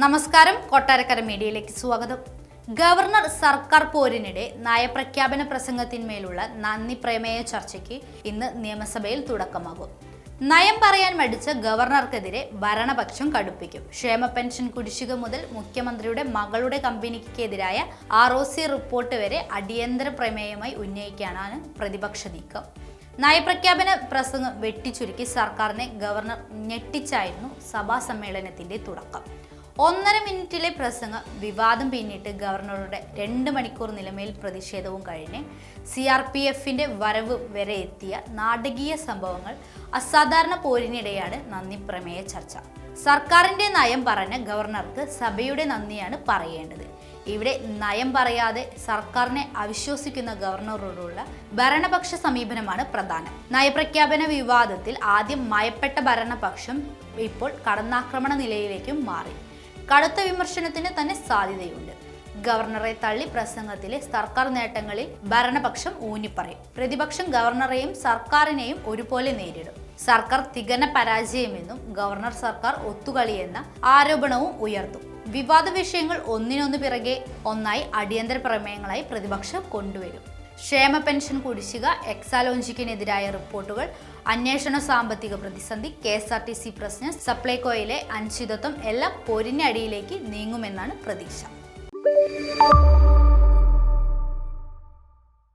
നമസ്കാരം, കൊട്ടാരക്കര മീഡിയയിലേക്ക് സ്വാഗതം. ഗവർണർ സർക്കാർ പോരിനിടെ നയപ്രഖ്യാപന പ്രസംഗത്തിന്മേലുള്ള നന്ദി പ്രമേയ ചർച്ചയ്ക്ക് ഇന്ന് നിയമസഭയിൽ തുടക്കമാകും. നയം പറയാൻ മടിച്ച ഗവർണർക്കെതിരെ ഭരണപക്ഷം കടുപ്പിക്കും. ക്ഷേമ പെൻഷൻ കുടിശ്ശിക മുതൽ മുഖ്യമന്ത്രിയുടെ മകളുടെ കമ്പനിക്കെതിരായ ROC റിപ്പോർട്ട് വരെ അടിയന്തര പ്രമേയമായി ഉന്നയിക്കാനാണ് പ്രതിപക്ഷ നീക്കം. നയപ്രഖ്യാപന പ്രസംഗം വെട്ടിച്ചുരുക്കി സർക്കാരിനെ ഗവർണർ ഞെട്ടിച്ചായിരുന്നു സഭാ സമ്മേളനത്തിന്റെ തുടക്കം. 1.5 മിനിറ്റിലെ പ്രസംഗം വിവാദം പിന്നിട്ട് ഗവർണറുടെ 2 മണിക്കൂർ നിലമേൽ പ്രതിഷേധവും കഴിഞ്ഞ് CRPFന്റെ വരവ് വരെ എത്തിയ നാടകീയ സംഭവങ്ങൾ. അസാധാരണ പോരിനിടെയാണ് നന്ദി പ്രമേയ ചർച്ച. സർക്കാരിന്റെ നയം പറഞ്ഞ ഗവർണർക്ക് സഭയുടെ നന്ദിയാണ് പറയേണ്ടത്. ഇവിടെ നയം പറയാതെ സർക്കാരിനെ അവിശ്വസിക്കുന്ന ഗവർണറോടുള്ള ഭരണപക്ഷ സമീപനമാണ് പ്രധാനം. നയപ്രഖ്യാപന വിവാദത്തിൽ ആദ്യം മയപ്പെട്ട ഭരണപക്ഷം ഇപ്പോൾ കടന്നാക്രമണ നിലയിലേക്കും മാറി. കടുത്ത വിമർശനത്തിന് തന്നെ സാധ്യതയുണ്ട്. ഗവർണറെ തള്ളി പ്രസംഗത്തിലെ സർക്കാർ നേട്ടങ്ങളിൽ ഭരണപക്ഷം ഊന്നിപ്പറയും. പ്രതിപക്ഷം ഗവർണറെയും സർക്കാരിനെയും ഒരുപോലെ നേരിടും. സർക്കാർ തികഞ്ഞ പരാജയമെന്നും ഗവർണർ സർക്കാർ ഒത്തുകളിയെന്ന ആരോപണവും ഉയർത്തും. വിവാദ വിഷയങ്ങൾ ഒന്നിനൊന്നു പിറകെ ഒന്നായി അടിയന്തര പ്രമേയങ്ങളായി പ്രതിപക്ഷം കൊണ്ടുവരും. ക്ഷേമ പെൻഷൻ കുടിശ്ശിക, എക്സാലോജിക്കിനെതിരായ റിപ്പോർട്ടുകൾ, അന്വേഷണ സാമ്പത്തിക പ്രതിസന്ധി, KSRTC പ്രശ്നം, സപ്ലൈകോയിലെ അനിശ്ചിതത്വം എല്ലാം പോരിന്റെ അടിയിലേക്ക് നീങ്ങുമെന്നാണ് പ്രതീക്ഷ.